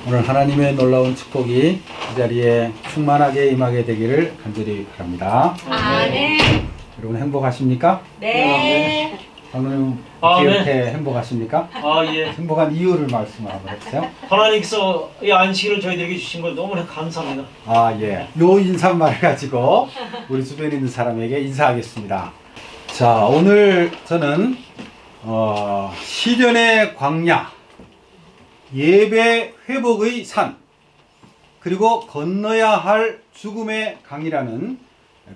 오늘 하나님의 놀라운 축복이 이 자리에 충만하게 임하게 되기를 간절히 바랍니다. 아멘. 여러분 행복하십니까? 네. 오늘 아멘. 이렇게 행복하십니까? 예. 행복한 이유를 말씀을 한번 해주세요. 하나님께서 이 안식일을 저희들에게 주신 걸 너무나 감사합니다. 예. 요 인사말 가지고 우리 주변에 있는 사람에게 인사하겠습니다. 자, 오늘 저는 시련의 광야, 예배 회복의 산, 그리고 건너야 할 죽음의 강이라는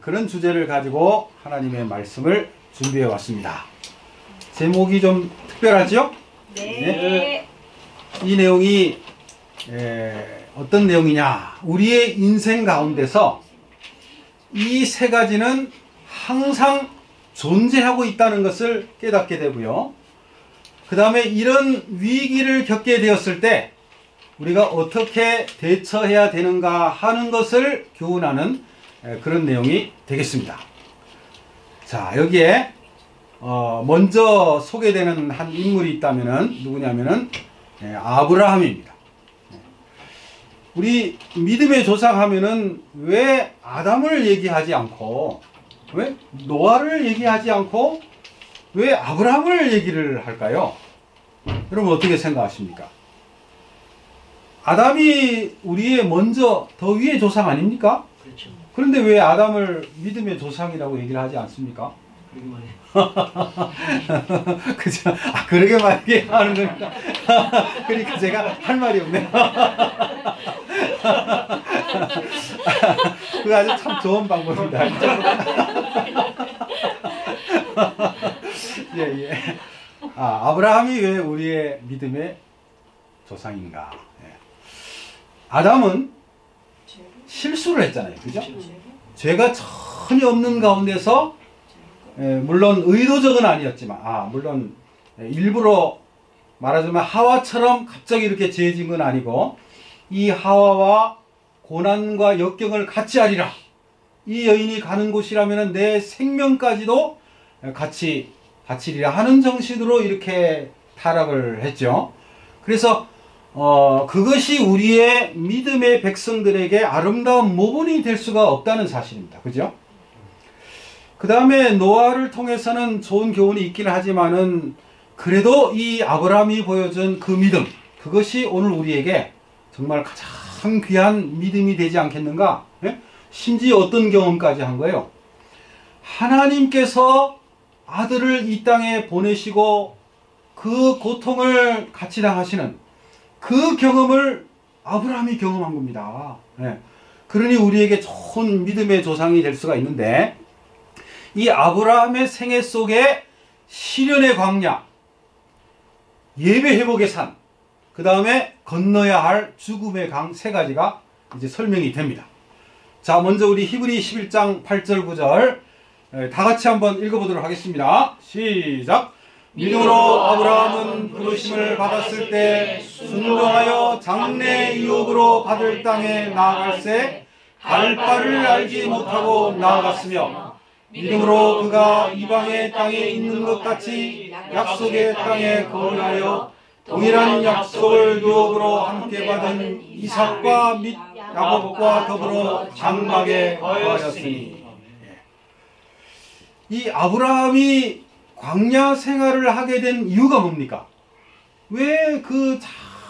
그런 주제를 가지고 하나님의 말씀을 준비해 왔습니다. 제목이 좀 특별하죠? 네. 이 내용이 어떤 내용이냐, 우리의 인생 가운데서 이 세 가지는 항상 존재하고 있다는 것을 깨닫게 되고요. 그 다음에 이런 위기를 겪게 되었을 때 우리가 어떻게 대처해야 되는가 하는 것을 교훈하는 그런 내용이 되겠습니다. 자, 여기에 먼저 소개되는 한 인물이 있다면은 누구냐면은 아브라함입니다. 우리 믿음의 조상 하면은 왜 아담을 얘기하지 않고, 왜 노아를 얘기하지 않고, 왜 아브라함을 얘기를 할까요? 여러분 어떻게 생각하십니까? 아담이 우리의 먼저 더 위의 조상 아닙니까? 그렇죠. 그런데 왜 아담을 믿음의 조상이라고 얘기를 하지 않습니까? 그러기만 해. 그죠? 그러게만 얘기하는 거니까. 그러니까 제가 할 말이 없네요. 그거 아주 참 좋은 방법입니다. 예. 아브라함이 왜 우리의 믿음의 조상인가? 아담은 실수를 했잖아요. 그죠? 죄가 전혀 없는 가운데서 물론 의도적은 아니었지만, 물론 일부러 말하자면 하와처럼 갑자기 이렇게 죄진 건 아니고, 이 하와와 고난과 역경을 같이 하리라. 이 여인이 가는 곳이라면 내 생명까지도 같이 바치리라 하는 정신으로 이렇게 타락을 했죠. 그래서 그것이 우리의 믿음의 백성들에게 아름다운 모본이 될 수가 없다는 사실입니다. 그죠? 그 다음에 노아를 통해서는 좋은 교훈이 있긴 하지만은 그래도 이 아브라함이 보여준 그 믿음, 그것이 오늘 우리에게 정말 가장 귀한 믿음이 되지 않겠는가? 심지어 어떤 경험까지 한 거예요? 하나님께서 아들을 이 땅에 보내시고 그 고통을 같이 당하시는 그 경험을 아브라함이 경험한 겁니다. 그러니 우리에게 좋은 믿음의 조상이 될 수가 있는데, 이 아브라함의 생애 속에 시련의 광야, 예배 회복의 산, 그 다음에 건너야 할 죽음의 강 세 가지가 이제 설명이 됩니다. 자, 먼저 우리 히브리 11장 8절 9절 다 같이 한번 읽어보도록 하겠습니다. 시작! 믿음으로 아브라함은 부르심을 받았을 때 순종하여 장래 유업으로 받을 땅에 나아갈새 갈 바를 알지 못하고 나아갔으며, 믿음으로 그가 이방의 땅에 있는 것 같이 약속의 땅에 거하여 동일한 약속을 유업으로 함께 받은 이삭과 및 야곱과 더불어 장막에 거하였으니. 이 아브라함이 광야 생활을 하게 된 이유가 뭡니까? 왜 그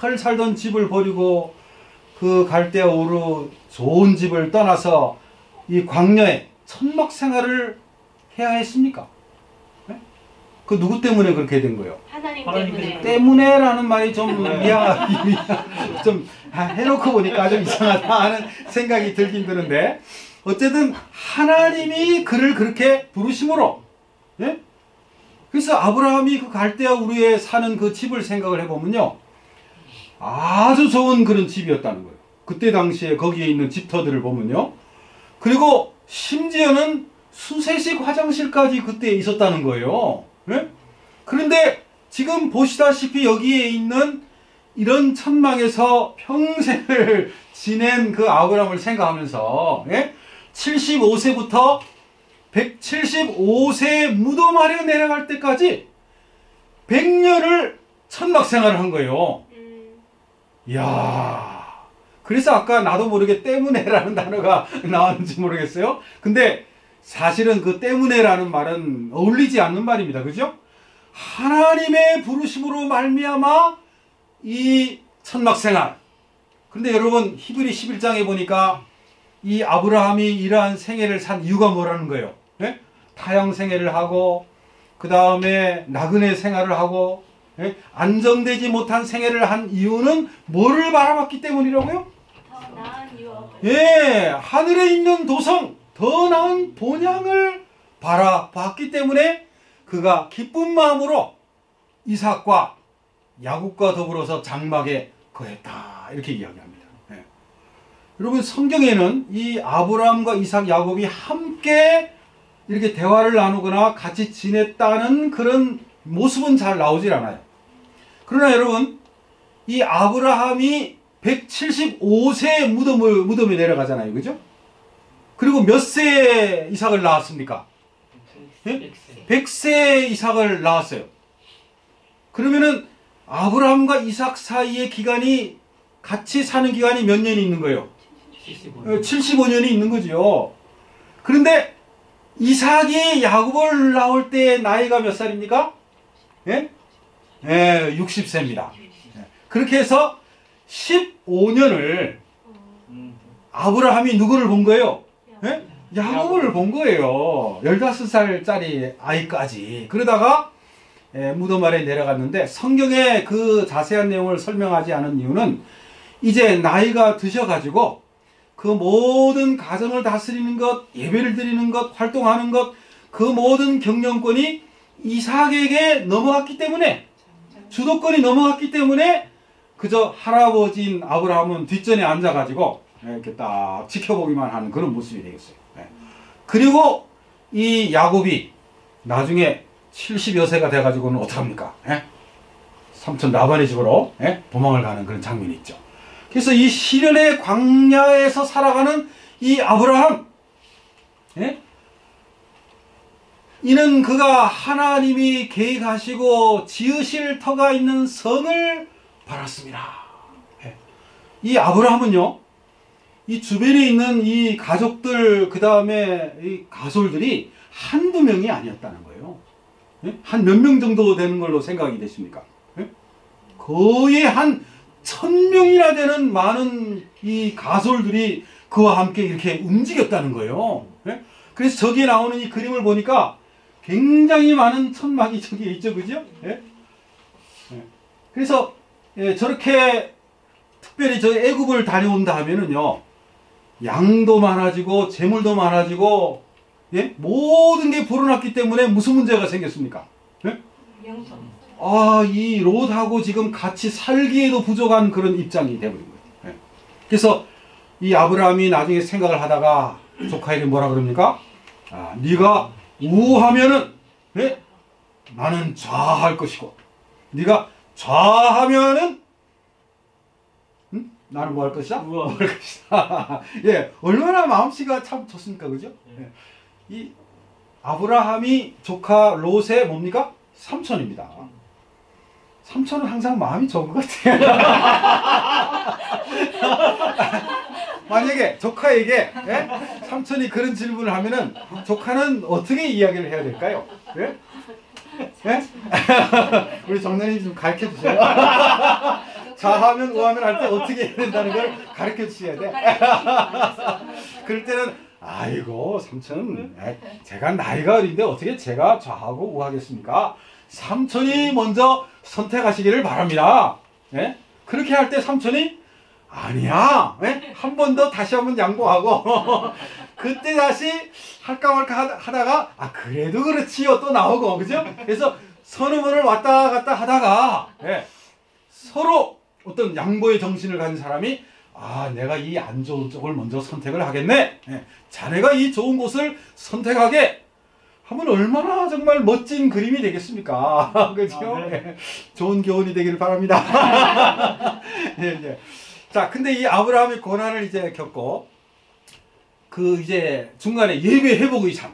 잘 살던 집을 버리고 그 갈대아 우르 좋은 집을 떠나서 이 광야에 천막 생활을 해야 했습니까? 그 누구 때문에 그렇게 된 거예요? 하나님 때문에. 때문에라는 말이 좀 좀 해놓고 보니까 좀 이상하다 하는 생각이 들긴 드는데, 어쨌든 하나님이 그를 그렇게 부르심으로, 그래서 아브라함이 그 갈대아 우르에 사는 그 집을 생각을 해보면요, 아주 좋은 그런 집이었다는 거예요. 그때 당시에 거기에 있는 집터들을 보면요. 그리고 심지어는 수세식 화장실까지 그때 있었다는 거예요. 그런데 지금 보시다시피 여기에 있는 이런 천막에서 평생을 지낸 그 아브라함을 생각하면서 75세부터 175세 무덤 아래 내려갈 때까지 100년을 천막 생활을 한 거예요. 이야, 그래서 아까 나도 모르게 때문에라는 단어가 나왔는지 모르겠어요. 근데 사실은 그 때문에라는 말은 어울리지 않는 말입니다. 그죠? 하나님의 부르심으로 말미암아 이 천막생활. 근데 여러분 히브리 11장에 보니까 이 아브라함이 이러한 생애를 산 이유가 뭐라는 거예요? 예? 타향 생애를 하고 그 다음에 나그네 생활을 하고 예? 안정되지 못한 생애를 한 이유는 뭐를 바라봤기 때문이라고요? 더 나은 유업을. 예, 하늘에 있는 도성, 더 나은 본향을 바라봤기 때문에 그가 기쁜 마음으로 이삭과 야곱과 더불어서 장막에 거했다. 이렇게 이야기합니다. 예. 여러분 성경에는 이 아브라함과 이삭, 야곱이 함께 이렇게 대화를 나누거나 같이 지냈다는 그런 모습은 잘 나오질 않아요. 그러나 여러분 이 아브라함이 175세 무덤에 내려가잖아요. 그죠? 그리고 몇 세에 이삭을 낳았습니까? 예? 100세에 이삭을 낳았어요. 그러면은 아브라함과 이삭 사이의 기간이 같이 사는 기간이 몇 년이 있는 거예요? 75년이 있는 거죠. 그런데 이삭이 야곱을 낳을 때 나이가 몇 살입니까? 예? 예, 60세입니다. 그렇게 해서 15년을 아브라함이 누구를 본 거예요? 예? 야곱을 본 거예요. 15살짜리 아이까지. 그러다가 무덤 아래 내려갔는데 성경에 그 자세한 내용을 설명하지 않은 이유는 이제 나이가 드셔가지고 그 모든 가정을 다스리는 것, 예배를 드리는 것, 활동하는 것, 그 모든 경영권이 이삭에게 넘어갔기 때문에, 주도권이 넘어갔기 때문에 그저 할아버지인 아브라함은 뒷전에 앉아가지고 이렇게 딱 지켜보기만 하는 그런 모습이 되겠어요. 그리고 이 야곱이 나중에 70여 세가 돼가지고는 어떡합니까? 삼촌 라반의 집으로 도망을 가는 그런 장면이 있죠. 그래서 이 시련의 광야에서 살아가는 이 아브라함, 이는 그가 하나님이 계획하시고 지으실 터가 있는 성을 바랐습니다. 이 아브라함은요, 이 주변에 있는 이 가족들, 그 다음에 이 가솔들이 한두 명이 아니었다는 거예요. 한 몇 명 정도 되는 걸로 생각이 되십니까? 거의 한 1000명이나 되는 많은 이 가솔들이 그와 함께 이렇게 움직였다는 거예요. 그래서 저기에 나오는 이 그림을 보니까 굉장히 많은 천막이 저기에 있죠, 그죠? 그래서 저렇게 특별히 저 애굽을 다녀온다 하면은요, 양도 많아지고 재물도 많아지고 모든 게 불어났기 때문에 무슨 문제가 생겼습니까? 영성. 이 롯하고 지금 같이 살기에도 부족한 그런 입장이 되어버린 거예요. 그래서 이 아브라함이 나중에 생각을 하다가 조카에게 뭐라 그럽니까? 네가 우하면은 나는 좌할 것이고, 네가 좌하면은 나는 뭐 할 것이다? 우할 것이다. 얼마나 마음씨가 참 좋습니까, 그죠? 이 아브라함이 조카 롯의 뭡니까? 삼촌입니다. 삼촌은 항상 마음이 좋은 것 같아요. 만약에 조카에게 삼촌이 그런 질문을 하면은 조카는 어떻게 이야기를 해야 될까요? 우리 정년님 좀 가르쳐 주세요. 좌하면 우하면 할 때 어떻게 해야 된다는 걸 가르쳐 주셔야 돼. 그럴 때는 아이고 삼촌, 제가 나이가 어린데 어떻게 제가 좌하고 우하겠습니까? 삼촌이 먼저 선택하시기를 바랍니다. 그렇게 할 때 삼촌이 아니야, 한 번 더 다시 한번 양보하고 그때 다시 할까 말까 하다가 그래도 그렇지요 또 나오고, 그죠? 그래서 서너 번을 왔다 갔다 하다가 서로 어떤 양보의 정신을 가진 사람이 내가 이 안 좋은 쪽을 먼저 선택을 하겠네, 자네가 이 좋은 곳을 선택하게 하면 얼마나 정말 멋진 그림이 되겠습니까? 그죠? 좋은 교훈이 되기를 바랍니다. 자, 근데 이 아브라함의 고난을 이제 겪고, 이제 중간에 예배 회복의 삶.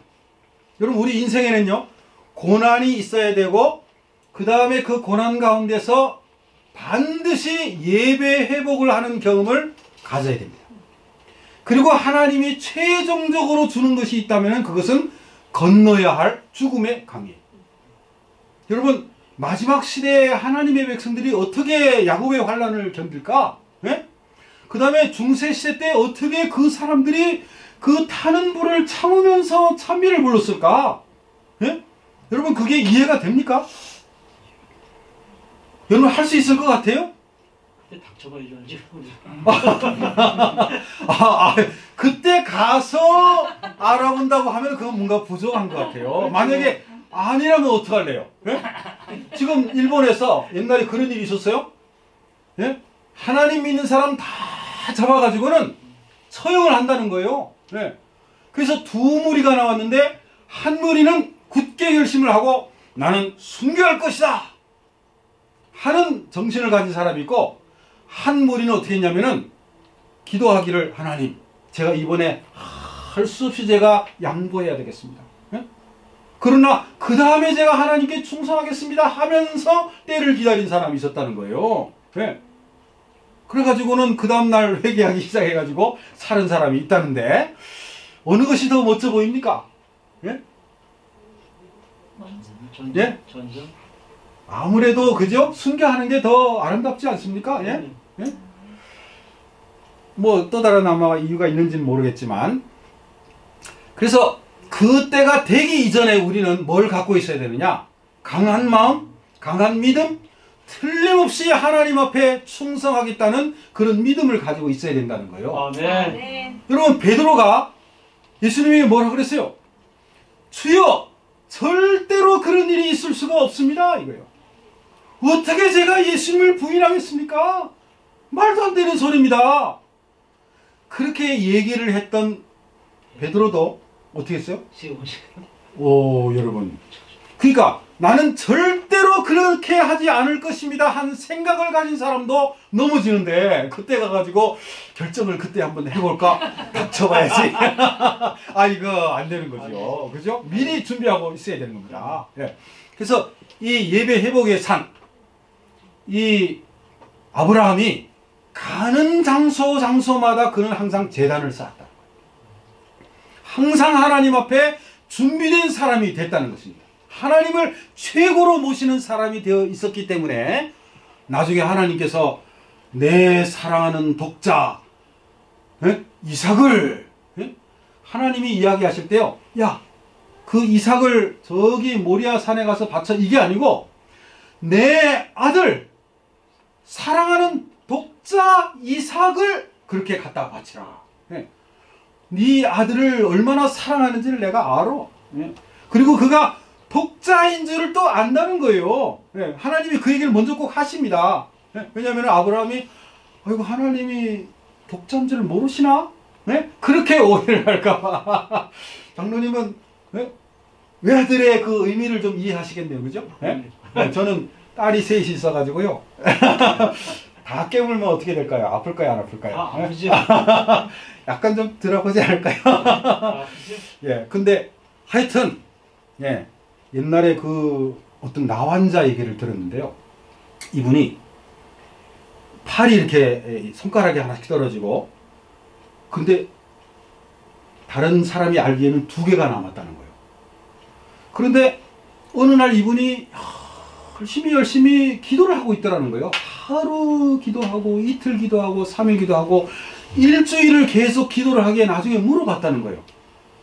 여러분, 우리 인생에는요, 고난이 있어야 되고, 그 다음에 그 고난 가운데서 반드시 예배 회복을 하는 경험을 가져야 됩니다. 그리고 하나님이 최종적으로 주는 것이 있다면 그것은 건너야 할 죽음의 강이에요. 여러분, 마지막 시대에 하나님의 백성들이 어떻게 야곱의 환난을 견딜까? 예? 그 다음에 중세시대 때 어떻게 그 사람들이 그 타는 불을 참으면서 찬미를 불렀을까? 예? 여러분, 그게 이해가 됩니까? 여러분, 할 수 있을 것 같아요? 그때 닥쳐봐야죠. 지금. 그때 가서 알아본다고 하면 그건 뭔가 부족한 것 같아요. 만약에 아니라면 어떡할래요? 예? 지금 일본에서 옛날에 그런 일이 있었어요? 예? 하나님 믿는 사람 다 잡아가지고는 처형을 한다는 거예요. 예. 그래서 두 무리가 나왔는데 한 무리는 굳게 결심을 하고 나는 순교할 것이다 하는 정신을 가진 사람이 있고, 한 무리는 어떻게 했냐면은 기도하기를, 하나님, 제가 이번에 할 수 없이 제가 양보해야 되겠습니다. 예? 그러나 그 다음에 제가 하나님께 충성하겠습니다 하면서 때를 기다린 사람이 있었다는 거예요. 예? 그래가지고는 그 다음날 회개하기 시작해가지고 살은 사람이 있다는데, 어느 것이 더 멋져 보입니까? 예? 전쟁. 예? 전쟁. 아무래도 그죠? 순교하는 게 더 아름답지 않습니까? 예? 예? 뭐 또 다른 아마 이유가 있는지는 모르겠지만, 그래서 그때가 되기 이전에 우리는 뭘 갖고 있어야 되느냐? 강한 마음, 강한 믿음, 틀림없이 하나님 앞에 충성하겠다는 그런 믿음을 가지고 있어야 된다는 거예요. 아멘. 네. 여러분, 베드로가 예수님이 뭐라 그랬어요? 주여, 절대로 그런 일이 있을 수가 없습니다, 이거예요. 어떻게 제가 예수님을 부인하겠습니까? 말도 안 되는 소리입니다. 그렇게 얘기를 했던 베드로도 어떻게 했어요? 오, 여러분, 그러니까 나는 절대로 그렇게 하지 않을 것입니다 한 생각을 가진 사람도 넘어지는데, 그때 가가지고 결정을 그때 한번 해볼까? 닥쳐봐야지. 아, 이거 안 되는 거죠. 그죠? 미리 준비하고 있어야 되는 겁니다. 예. 그래서 이 예배 회복의 산, 이 아브라함이 가는 장소마다 그는 항상 제단을 쌓았다. 항상 하나님 앞에 준비된 사람이 됐다는 것입니다. 하나님을 최고로 모시는 사람이 되어 있었기 때문에 나중에 하나님께서 내 사랑하는 독자 이삭을 하나님이 이야기하실 때요, 야, 그 이삭을 저기 모리아 산에 가서 바쳐, 이게 아니고 내 아들 사랑하는 독자 이삭을 그렇게 갖다 바치라. 네 아들을 얼마나 사랑하는지를 내가 알아. 그리고 그가 독자인 줄을 또 안다는 거예요. 하나님이 그 얘기를 먼저 꼭 하십니다. 왜냐하면 아브라함이, 아이고, 하나님이 독자인 줄 모르시나? 그렇게 오해를 할까봐. 장로님은 외아들의 그 의미를 좀 이해하시겠네요. 그죠? 저는 딸이 셋이 있어가지고요. 다 깨물면 어떻게 될까요? 아플까요? 안 아플까요? 아프죠. 약간 좀 덜 아프지 않을까요? 아프죠. 예, 근데 하여튼, 예, 옛날에 그 어떤 나환자 얘기를 들었는데요. 이분이 팔이 이렇게 손가락이 하나씩 떨어지고, 근데 다른 사람이 알기에는 2개가 남았다는 거예요. 그런데 어느 날 이분이 열심히 기도를 하고 있더라는 거예요. 하루 기도하고, 이틀 기도하고, 3일 기도하고, 일주일을 계속 기도를 하기에 나중에 물어봤다는 거예요.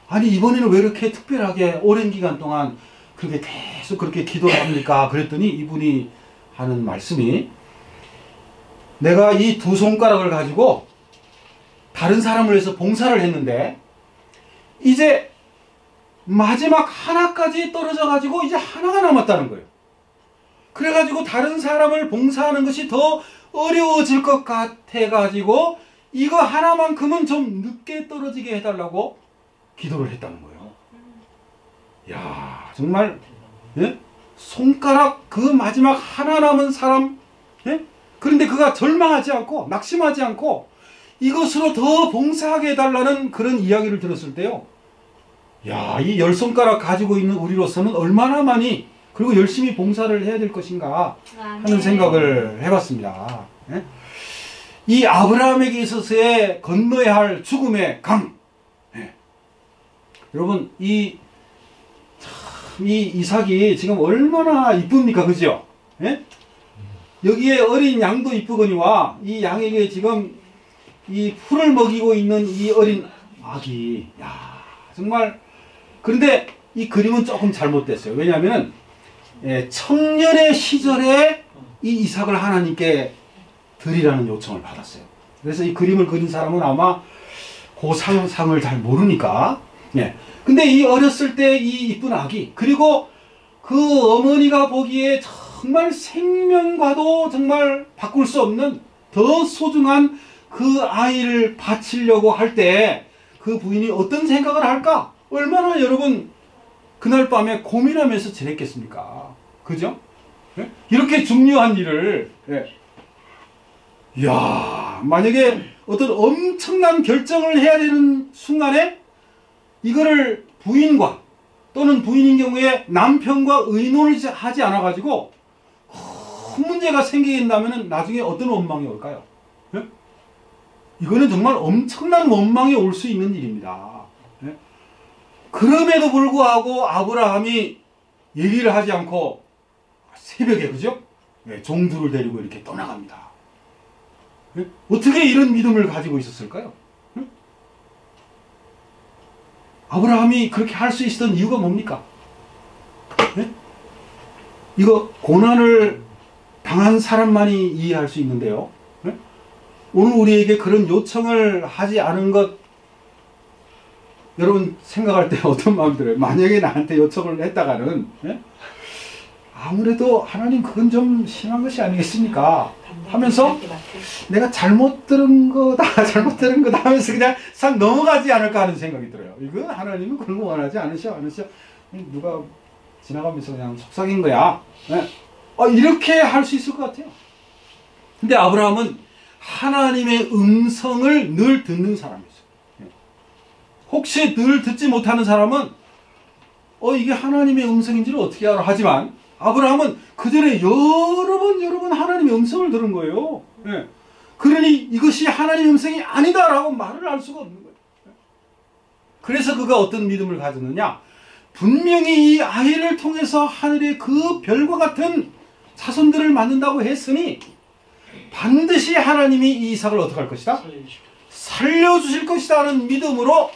아니, 이번에는 왜 이렇게 특별하게 오랜 기간 동안 그렇게 계속 그렇게 기도를 합니까? 그랬더니 이분이 하는 말씀이, 내가 이 2 손가락을 가지고 다른 사람을 위해서 봉사를 했는데 이제 마지막 하나까지 떨어져 가지고 이제 하나가 남았다는 거예요. 그래가지고 다른 사람을 봉사하는 것이 더 어려워질 것 같아가지고 이거 하나만큼은 좀 늦게 떨어지게 해달라고 기도를 했다는 거예요. 야, 정말, 예? 손가락 그 마지막 하나 남은 사람, 예? 그런데 그가 절망하지 않고 낙심하지 않고 이것으로 더 봉사하게 해달라는 그런 이야기를 들었을 때요, 야, 이 10손가락 가지고 있는 우리로서는 얼마나 많이 그리고 열심히 봉사를 해야 될 것인가 하는 생각을 해봤습니다. 예? 이 아브라함에게 있어서의 건너야 할 죽음의 강. 예. 여러분 이 이삭이 지금 얼마나 이쁩니까, 그죠? 예? 여기에 어린 양도 이쁘거니와 이 양에게 지금 이 풀을 먹이고 있는 이 어린 아기, 야 정말. 그런데 이 그림은 조금 잘못됐어요. 왜냐하면 청년의 시절에 이 이삭을 하나님께 드리라는 요청을 받았어요. 그래서 이 그림을 그린 사람은 아마 그 상을 잘 모르니까. 예. 근데 이 어렸을 때 이 이쁜 아기, 그리고 그 어머니가 보기에 정말 생명과도 정말 바꿀 수 없는 더 소중한 그 아이를 바치려고 할 때 그 부인이 어떤 생각을 할까? 얼마나 여러분 그날 밤에 고민하면서 지냈겠습니까? 그죠? 예? 이렇게 중요한 일을, 예. 이야, 만약에 어떤 엄청난 결정을 해야 되는 순간에 이거를 부인과 또는 부인인 경우에 남편과 의논을 하지 않아 가지고 큰 문제가 생긴다면 나중에 어떤 원망이 올까요? 예? 이거는 정말 엄청난 원망이 올 수 있는 일입니다. 예? 그럼에도 불구하고 아브라함이 얘기를 하지 않고 새벽에, 그죠? 예, 종들을 데리고 이렇게 떠나갑니다. 예? 어떻게 이런 믿음을 가지고 있었을까요? 예? 아브라함이 그렇게 할 수 있었던 이유가 뭡니까? 예? 이거 고난을 당한 사람만이 이해할 수 있는데요. 예? 오늘 우리에게 그런 요청을 하지 않은 것, 여러분 생각할 때 어떤 마음이 들어요? 만약에 나한테 요청을 했다가는, 예? 아무래도 하나님 그건 좀 심한 것이 아니겠습니까? 하면서 내가 잘못 들은 거다 잘못 들은 거다 하면서 그냥 싹 넘어가지 않을까 하는 생각이 들어요. 이거 하나님은 그런 거 원하지 않으셔. 누가 지나가면서 그냥 속삭인 거야. 예? 이렇게 할 수 있을 것 같아요. 근데 아브라함은 하나님의 음성을 늘 듣는 사람이었어요. 예. 혹시 늘 듣지 못하는 사람은 이게 하나님의 음성인지를 어떻게 알아? 하지만 아브라함은 그전에 여러 번 하나님의 음성을 들은 거예요. 예. 그러니 이것이 하나님의 음성이 아니다라고 말을 할 수가 없는 거예요. 그래서 그가 어떤 믿음을 가졌느냐? 분명히 이 아이를 통해서 하늘의 그 별과 같은 자손들을 만든다고 했으니 반드시 하나님이 이 이삭을 어떻게 할 것이다? 살려주실 것이다 하는 믿음으로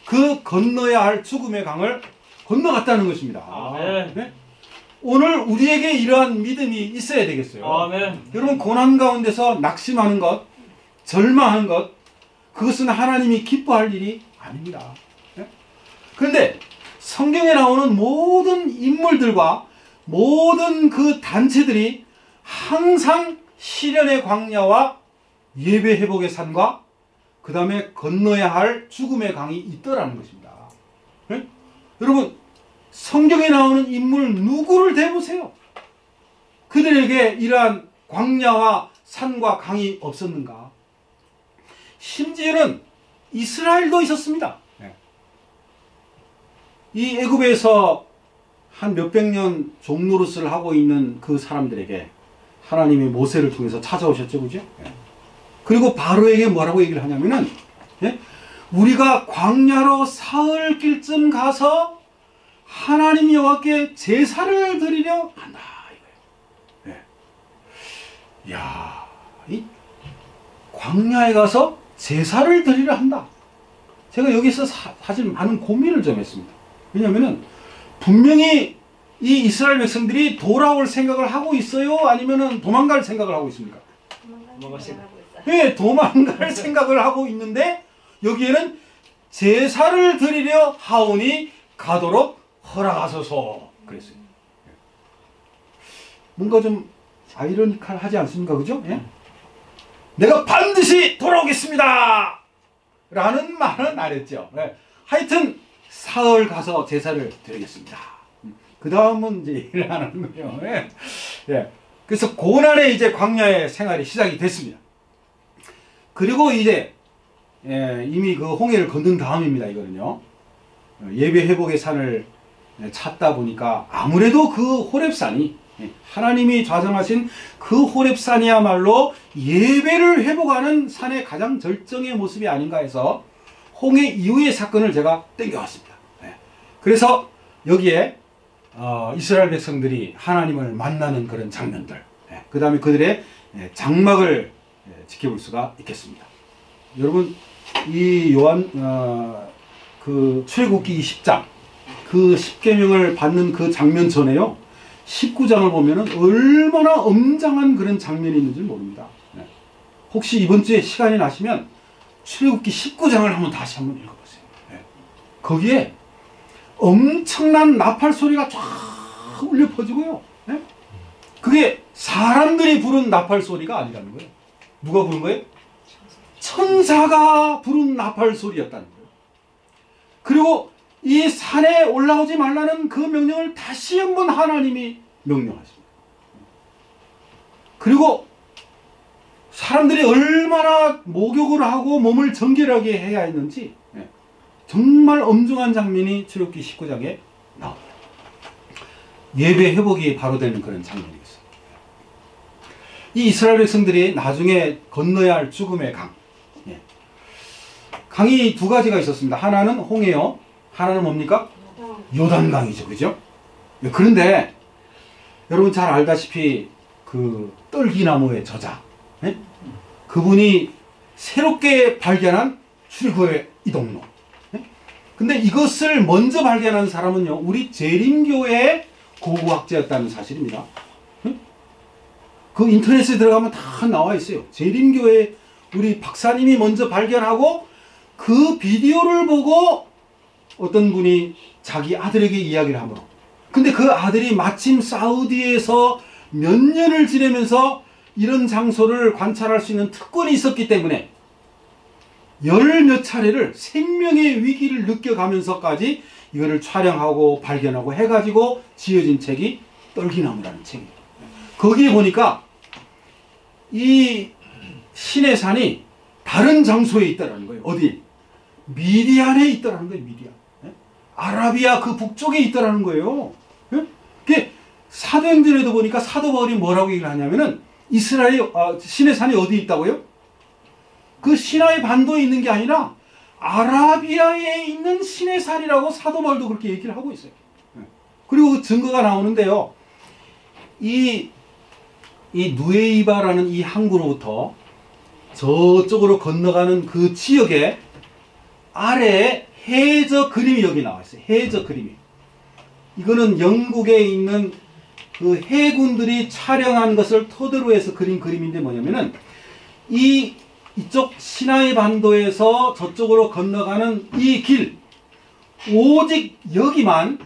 그 건너야 할 죽음의 강을 건너갔다는 것입니다. 아멘. 네? 오늘 우리에게 이러한 믿음이 있어야 되겠어요. 아멘. 여러분 고난 가운데서 낙심하는 것, 절망하는 것, 그것은 하나님이 기뻐할 일이 아닙니다. 네? 그런데 성경에 나오는 모든 인물들과 모든 그 단체들이 항상 시련의 광야와 예배 회복의 산과 그 다음에 건너야 할 죽음의 강이 있더라는 것입니다. 네? 여러분 성경에 나오는 인물 누구를 대보세요. 그들에게 이러한 광야와 산과 강이 없었는가? 심지어는 이스라엘도 있었습니다. 네. 이 애굽에서 한 몇백 년 종노릇을 하고 있는 그 사람들에게 하나님이 모세를 통해서 찾아오셨죠, 그죠? 네. 그리고 바로에게 뭐라고 얘기를 하냐면은, 예? 우리가 광야로 사흘 길쯤 가서 하나님 여호와께 제사를 드리려 한다 이거예요. 예. 야, 이 광야에 가서 제사를 드리려 한다. 제가 여기서 사실 많은 고민을 좀 했습니다. 왜냐하면은 분명히 이 이스라엘 백성들이 돌아올 생각을 하고 있어요? 아니면은 도망갈 생각을 하고 있습니까? 도망갈 생각하고 있어요. 네, 도망갈 생각을 하고 있는데 여기에는 제사를 드리려 하오니 가도록 허락하소서 그랬어요. 뭔가 좀 아이러니컬하지 않습니까? 그죠? 예? 내가 반드시 돌아오겠습니다! 라는 말은 안 했죠. 예. 하여튼 사흘 가서 제사를 드리겠습니다. 그 다음은 이제 얘기를 안 하는 거예요. 예. 예. 그래서 고난의 이제 광야의 생활이 시작이 됐습니다. 그리고 이제 이미 그 홍해를 건넌 다음입니다. 이거는요. 예배 회복의 산을 찾다 보니까 아무래도 그 호렙산이 하나님이 좌정하신 그 호렙산이야말로 예배를 회복하는 산의 가장 절정의 모습이 아닌가 해서 홍해 이후의 사건을 제가 땡겨왔습니다. 그래서 여기에 이스라엘 백성들이 하나님을 만나는 그런 장면들, 그 다음에 그들의 장막을 지켜볼 수가 있겠습니다. 여러분, 이 요한 그 출애굽기 20장 그 10계명을 받는 그 장면 전에요, 19장을 보면은 얼마나 엄장한 그런 장면이 있는지 모릅니다. 혹시 이번 주에 시간이 나시면 출애굽기 19장을 다시 한번 읽어보세요. 거기에 엄청난 나팔 소리가 쫙 울려 퍼지고요. 그게 사람들이 부른 나팔 소리가 아니라는 거예요. 누가 부른 거예요? 천사가 부른 나팔 소리였다는 거예요. 그리고 이 산에 올라오지 말라는 그 명령을 다시 한번 하나님이 명령하십니다. 그리고 사람들이 얼마나 목욕을 하고 몸을 정결하게 해야 했는지 정말 엄중한 장면이 출애굽기 19장에 나옵니다. 예배 회복이 바로 되는 그런 장면이겠어요. 이 이스라엘 백성들이 나중에 건너야 할 죽음의 강, 강이 두 가지가 있었습니다. 하나는 홍해요, 하나는 뭡니까? 요단강이죠. 그죠? 그런데 여러분 잘 알다시피 그 떨기나무의 저자, 그분이 새롭게 발견한 출애굽의 이동로. 근데 이것을 먼저 발견한 사람은요, 우리 재림교회의 고고학자였다는 사실입니다. 그 인터넷에 들어가면 다 나와 있어요. 재림교회 우리 박사님이 먼저 발견하고 그 비디오를 보고 어떤 분이 자기 아들에게 이야기를 함으로. 근데 그 아들이 마침 사우디에서 몇 년을 지내면서 이런 장소를 관찰할 수 있는 특권이 있었기 때문에 열 몇 차례를 생명의 위기를 느껴가면서까지 이거를 촬영하고 발견하고 해가지고 지어진 책이 떨기나무라는 책이에요. 거기에 보니까 이 시내산이 다른 장소에 있다는 거예요. 어디? 미디안에 있다는 거예요. 미디안. 아라비아 그 북쪽에 있다는 거예요. 그게 사도행전에도 보니까 사도 바울이 뭐라고 얘기를 하냐면은 이스라엘 시내산이 어디 있다고요? 그 시나이 반도에 있는 게 아니라 아라비아에 있는 시내산이라고 사도 바울도 그렇게 얘기를 하고 있어요. 그리고 그 증거가 나오는데요. 이 누에이바라는 이 항구로부터 저쪽으로 건너가는 그 지역에 아래에 해저 그림이 여기 나와 있어요. 해저 그림이. 이거는 영국에 있는 그 해군들이 촬영한 것을 토대로 해서 그린 그림인데 뭐냐면은 이쪽 시나이 반도에서 저쪽으로 건너가는 이 길, 오직 여기만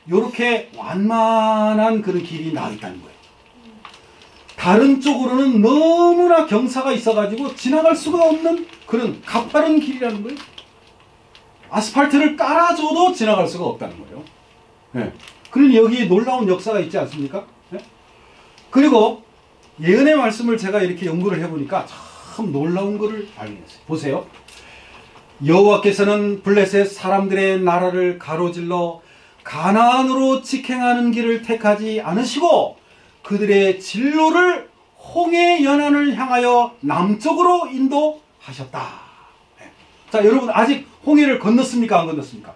이렇게 완만한 그런 길이 나와 있다는 거예요. 다른 쪽으로는 너무나 경사가 있어가지고 지나갈 수가 없는 그런 가파른 길이라는 거예요. 아스팔트를 깔아줘도 지나갈 수가 없다는 거예요. 그러니 여기에 놀라운 역사가 있지 않습니까? 그리고 예언의 말씀을 제가 이렇게 연구를 해보니까 참 놀라운 것을 발견했어요. 보세요. 여호와께서는 블레셋 사람들의 나라를 가로질러 가나안으로 직행하는 길을 택하지 않으시고 그들의 진로를 홍해 연안을 향하여 남쪽으로 인도하셨다. 자, 여러분 아직 홍해를 건넜습니까? 안 건넜습니까?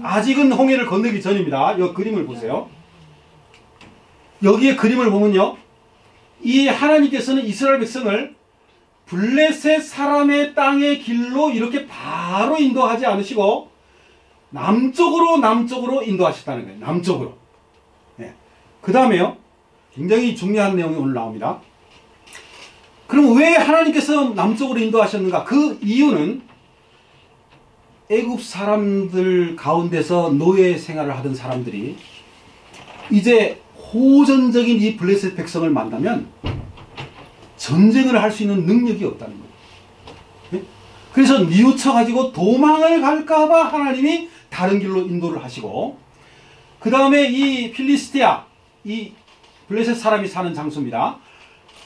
아직은 홍해를 건너기 전입니다. 이 그림을 보세요. 여기에 그림을 보면요, 이 하나님께서는 이스라엘 백성을 블레셋 사람의 땅의 길로 이렇게 바로 인도하지 않으시고 남쪽으로 인도하셨다는 거예요. 남쪽으로. 그 다음에요, 굉장히 중요한 내용이 오늘 나옵니다. 그럼 왜 하나님께서 남쪽으로 인도하셨는가? 그 이유는 애굽 사람들 가운데서 노예 생활을 하던 사람들이 이제 호전적인 이 블레셋 백성을 만나면 전쟁을 할 수 있는 능력이 없다는 거예요. 그래서 뉘우쳐가지고 도망을 갈까봐 하나님이 다른 길로 인도를 하시고, 그 다음에 이 필리스티아, 이 블레셋 사람이 사는 장소입니다.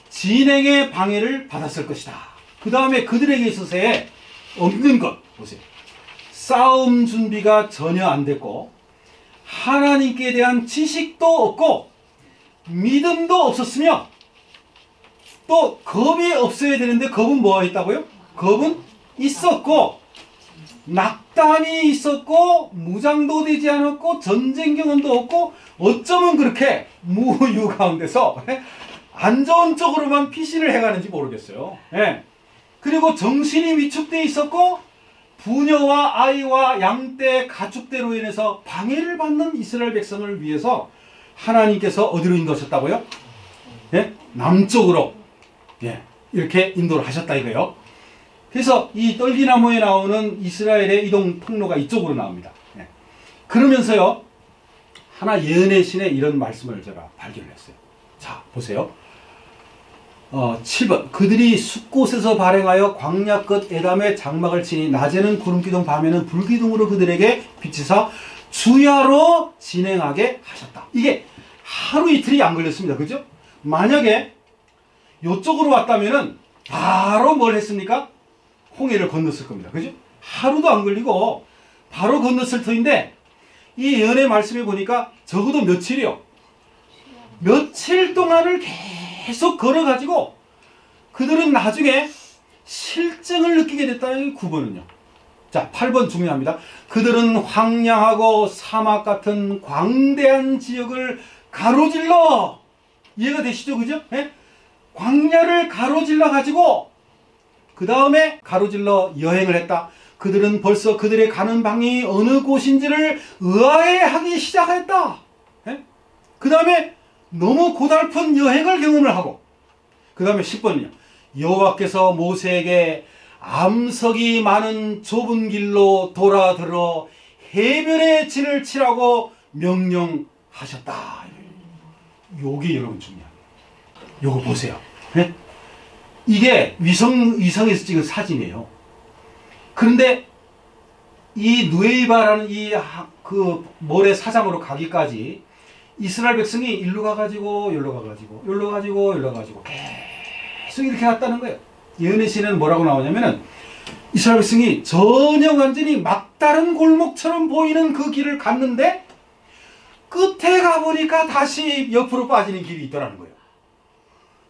진행의 방해를 받았을 것이다. 그 다음에 그들에게 있어서의 없는 것 보세요. 싸움 준비가 전혀 안 됐고 하나님께 대한 지식도 없고 믿음도 없었으며 또 겁이 없어야 되는데 겁은 뭐가 있다고요? 겁은 있었고 낙담이 있었고 무장도 되지 않았고 전쟁 경험도 없고 어쩌면 그렇게 무유 가운데서 안 좋은 쪽으로만 피신을 해가는지 모르겠어요. 예. 그리고 정신이 위축되어 있었고 부녀와 아이와 양떼 가축대로 인해서 방해를 받는 이스라엘 백성을 위해서 하나님께서 어디로 인도하셨다고요? 예? 남쪽으로 예. 이렇게 인도를 하셨다 이거예요. 그래서 이 떨기나무에 나오는 이스라엘의 이동 통로가 이쪽으로 나옵니다. 예. 그러면서요 하나 예언의 신에 이런 말씀을 제가 발견을 했어요. 자 보세요. 7번 그들이 숲곳에서 발행하여 광야 끝 에담의 장막을 치니 낮에는 구름기둥 밤에는 불기둥으로 그들에게 비치사 주야로 진행하게 하셨다. 이게 하루 이틀이 안 걸렸습니다. 그죠? 만약에 이쪽으로 왔다면은 바로 뭘 했습니까? 홍해를 건넜을 겁니다. 그죠? 하루도 안 걸리고 바로 건넜을 터인데 이 예언의 말씀에 보니까 적어도 며칠이요. 며칠 동안을 계속 걸어가지고 그들은 나중에 실증을 느끼게 됐다. 9번은요. 자, 8번 중요합니다. 그들은 황량하고 사막 같은 광대한 지역을 가로질러 이해가 되시죠? 그죠? 예? 광야를 가로질러 가지고 그 다음에 가로질러 여행을 했다. 그들은 벌써 그들의 가는 방이 어느 곳인지를 의아해하기 시작했다. 예? 그 다음에 너무 고달픈 여행을 경험을 하고 그 다음에 10번은요. 여호와께서 모세에게 암석이 많은 좁은 길로 돌아들어 해변의 진을 치라고 명령하셨다. 요게 여러분 중요합니다. 요거 보세요. 네? 이게 위성에서 찍은 사진이에요. 그런데 이 누에이바라는 그 모래 사장으로 가기까지 이스라엘 백성이 일로 가가지고 여기로 가가지고 여기로 가지고 여기로 가가지고 계속 이렇게 갔다는 거예요. 예언의 시는 뭐라고 나오냐면은 이스라엘 백성이 전혀 완전히 막다른 골목처럼 보이는 그 길을 갔는데 끝에 가보니까 다시 옆으로 빠지는 길이 있더라는 거예요.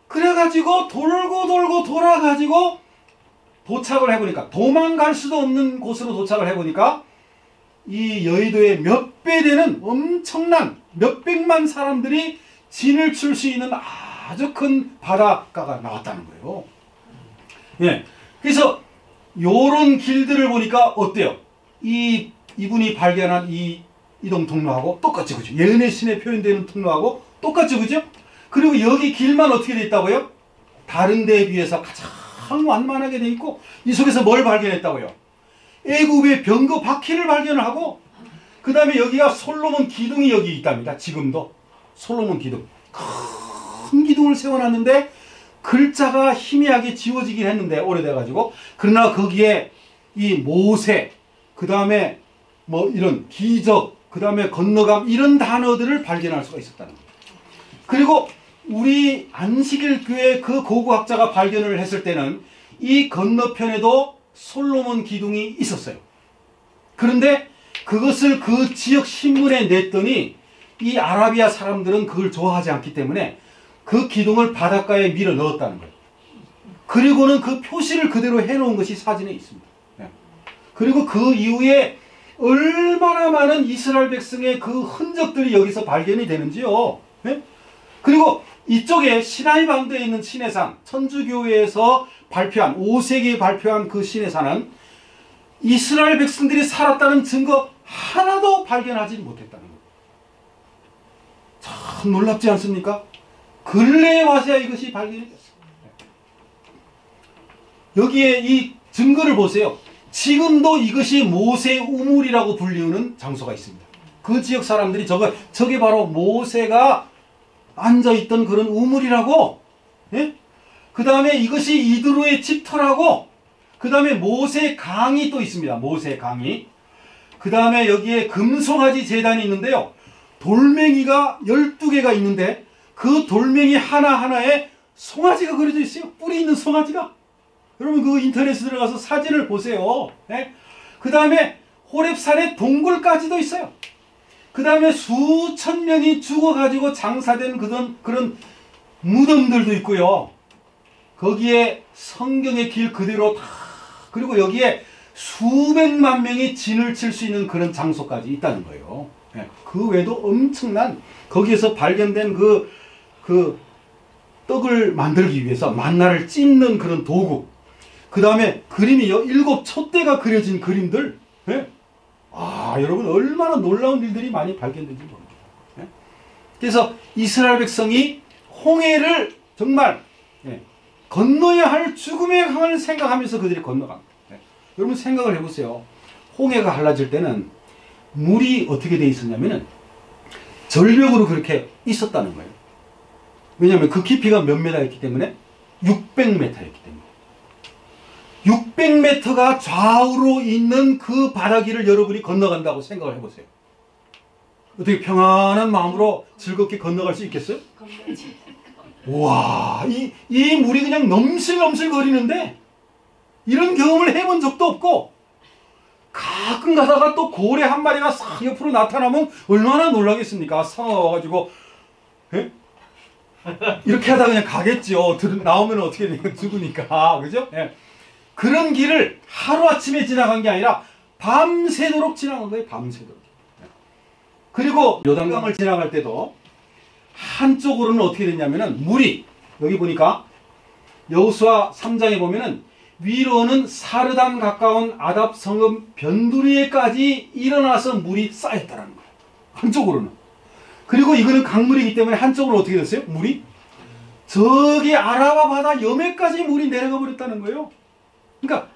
그래가지고 돌고 돌아가지고 도착을 해보니까 도망갈 수도 없는 곳으로 도착을 해보니까 이 여의도의 몇 배 되는 엄청난 몇백만 사람들이 진을 칠 수 있는 아주 큰 바닷가가 나왔다는 거예요. 예. 그래서 요런 길들을 보니까 어때요? 이분이 발견한 이 이동 통로하고 똑같죠, 그죠? 예언의 신에 표현되는 통로하고 똑같죠, 그죠? 그리고 여기 길만 어떻게 돼 있다고요? 다른 데에 비해서 가장 완만하게 돼 있고 이 속에서 뭘 발견했다고요? 애굽의 병거 바퀴를 발견을 하고 그 다음에 여기가 솔로몬 기둥이 여기 있답니다. 지금도 솔로몬 기둥 큰 기둥을 세워놨는데 글자가 희미하게 지워지긴 했는데 오래돼가지고 그러나 거기에 이 모세 그 다음에 뭐 이런 기적 그 다음에 건너감 이런 단어들을 발견할 수가 있었다는 거예요. 그리고 우리 안식일 교회 그 고고학자가 발견을 했을 때는 이 건너편에도 솔로몬 기둥이 있었어요. 그런데 그것을 그 지역 신문에 냈더니 이 아라비아 사람들은 그걸 좋아하지 않기 때문에 그 기둥을 바닷가에 밀어 넣었다는 거예요. 그리고는 그 표시를 그대로 해놓은 것이 사진에 있습니다. 그리고 그 이후에 얼마나 많은 이스라엘 백성의 그 흔적들이 여기서 발견이 되는지요. 그리고 이쪽에 시나이 반도에 있는 시내산, 천주교회에서 발표한 5세기에 발표한 그 시내산은 이스라엘 백성들이 살았다는 증거 하나도 발견하지 못했다는 거예요. 참 놀랍지 않습니까? 근래에 와서야 이것이 발견이 됐어요. 여기에 이 증거를 보세요. 지금도 이것이 모세 우물이라고 불리우는 장소가 있습니다. 그 지역 사람들이 저게 바로 모세가 앉아있던 그런 우물이라고. 예? 그 다음에 이것이 이드로의 집터라고. 그 다음에 모세 강이 또 있습니다. 모세 강이. 그 다음에 여기에 금송아지 제단이 있는데요. 돌멩이가 12개가 있는데 그 돌멩이 하나하나에 송아지가 그려져 있어요. 뿔이 있는 송아지가. 여러분 그 인터넷에 들어가서 사진을 보세요. 네? 그 다음에 호렙산에 동굴까지도 있어요. 그 다음에 수천 명이 죽어가지고 장사된 그런 무덤들도 있고요. 거기에 성경의 길 그대로 다, 그리고 여기에 수백만 명이 진을 칠 수 있는 그런 장소까지 있다는 거예요. 예, 그 외에도 엄청난, 거기에서 발견된 그 떡을 만들기 위해서 만나를 찢는 그런 도구, 그 다음에 그림이 7 촛대가 그려진 그림들, 예? 여러분 얼마나 놀라운 일들이 많이 발견된지 모릅니다. 예? 그래서 이스라엘 백성이 홍해를 정말 건너야 할 죽음의 강을 생각하면서 그들이 건너갑니다. 여러분 생각을 해보세요. 홍해가 갈라질 때는 물이 어떻게 돼 있었냐면은 절벽으로 그렇게 있었다는 거예요. 왜냐하면 그 깊이가 몇 메다였기 때문에 600m였기 때문에 600m가 좌우로 있는 그 바다 길을 여러분이 건너간다고 생각을 해보세요. 어떻게 평안한 마음으로 즐겁게 건너갈 수 있겠어요? 와, 이 물이 그냥 넘실넘실 거리는데 이런 경험을 해본 적도 없고, 가끔 가다가 또 고래 한 마리가 싹 옆으로 나타나면 얼마나 놀라겠습니까? 상어가 와가지고 이렇게 하다가 그냥 가겠죠. 나오면 어떻게 되냐, 죽으니까. 그죠? 예. 그런 길을 하루아침에 지나간 게 아니라 밤새도록 지나간 거예요. 밤새도록. 예. 그리고 요단강을 지나갈 때도 한쪽으로는 어떻게 됐냐면은 물이, 여기 보니까 여호수아 3장에 보면은 위로는 사르단 가까운 아답 성읍 변두리에까지 일어나서 물이 쌓였다는 거예요. 한쪽으로는. 그리고 이거는 강물이기 때문에 한쪽으로 어떻게 됐어요? 물이 저기 아라바 바다 여매까지 물이 내려가 버렸다는 거예요. 그러니까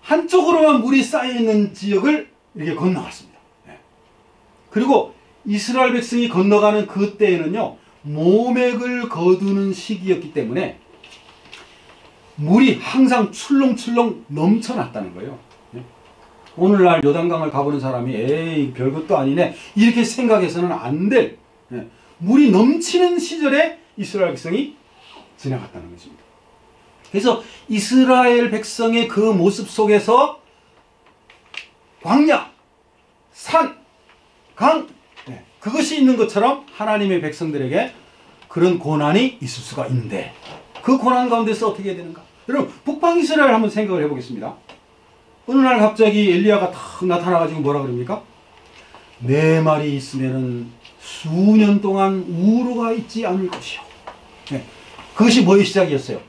한쪽으로만 물이 쌓여 있는 지역을 이렇게 건너갔습니다. 그리고 이스라엘 백성이 건너가는 그때에는요, 모맥을 거두는 시기였기 때문에 물이 항상 출렁출렁 넘쳐났다는 거예요. 오늘날 요단강을 가보는 사람이 에이 별것도 아니네 이렇게 생각해서는 안 될, 물이 넘치는 시절에 이스라엘 백성이 지나갔다는 것입니다. 그래서 이스라엘 백성의 그 모습 속에서 광야, 산, 강, 그것이 있는 것처럼 하나님의 백성들에게 그런 고난이 있을 수가 있는데, 그 고난 가운데서 어떻게 해야 되는가? 여러분 북방 이스라엘 한번 생각을 해보겠습니다. 어느 날 갑자기 엘리야가 탁 나타나가지고 뭐라 그럽니까? 내 말이 있으면은 수년 동안 우로가 있지 않을 것이요. 그것이 뭐의 시작이었어요?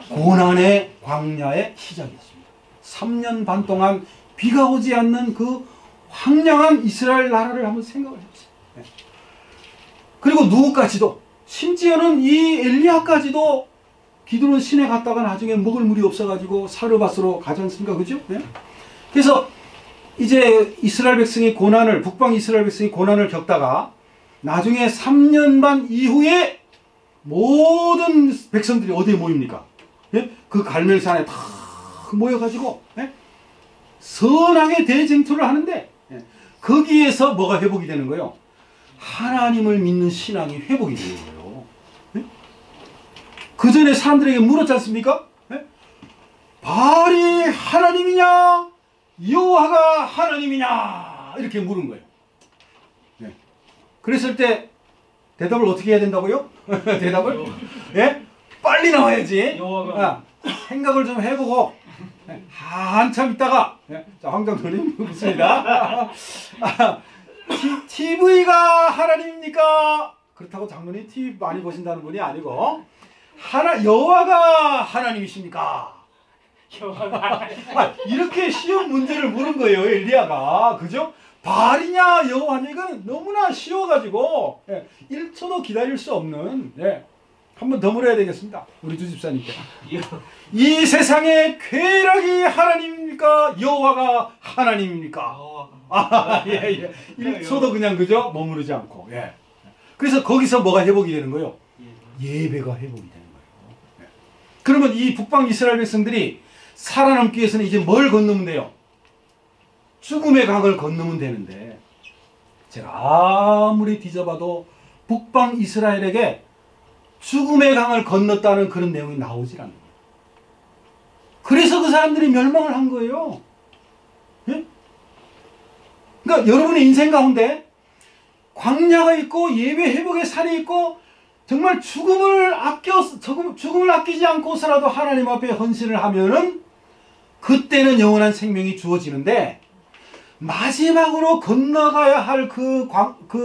고난의 광야의 시작이었습니다. 3년 반 동안 비가 오지 않는 그 황량한 이스라엘 나라를 한번 생각을 해보세요. 그리고 누구까지도, 심지어는 이 엘리야까지도 기드론 시내 갔다가 나중에 먹을 물이 없어가지고 사르밧으로 가지 않습니까? 그죠? 그래서 이제 이스라엘 백성이 고난을, 북방 이스라엘 백성이 고난을 겪다가 나중에 3년 반 이후에 모든 백성들이 어디에 모입니까? 그 갈멜산에 다 모여가지고 선악의 대쟁투를 하는데, 거기에서 뭐가 회복이 되는 거예요? 하나님을 믿는 신앙이 회복이 되는 거예요. 그 전에 사람들에게 물었지 않습니까? 바알이 하나님이냐 여호와가 하나님이냐 이렇게 물은 거예요. 그랬을 때 대답을 어떻게 해야 된다고요? 대답을? 빨리 나와야지. 생각을 좀 해보고 한참 있다가, 자, 황장도님 묻습니다. TV가 하나님입니까? 그렇다고 장로님 TV 많이 보신다는 분이 아니고, 여호와가 하나님이십니까? 이렇게 쉬운 문제를 물은 거예요, 엘리야가. 그죠? 바알이냐 여호와냐, 이건 너무나 쉬워가지고 1초도 기다릴 수 없는, 한 번 더 물어야 되겠습니다. 우리 주집사님께. 이 세상에 쾌락이 하나님입니까? 여호와가 하나님입니까? 예. 1초도 그냥, 그죠? 머무르지 않고. 그래서 거기서 뭐가 회복이 되는 거예요? 예배가 회복이 되는 거예요. 그러면 이 북방 이스라엘 백성들이 살아남기 위해서는 이제 뭘 건너면 돼요? 죽음의 강을 건너면 되는데, 제가 아무리 뒤져봐도 북방 이스라엘에게 죽음의 강을 건넜다는 그런 내용이 나오질 않는 거예요. 그래서 그 사람들이 멸망을 한 거예요. 그러니까 여러분의 인생 가운데 광야가 있고 예배 회복의 산이 있고 정말 죽음을 아끼지 않고서라도 하나님 앞에 헌신을 하면은 그때는 영원한 생명이 주어지는데 마지막으로 건너가야 할 그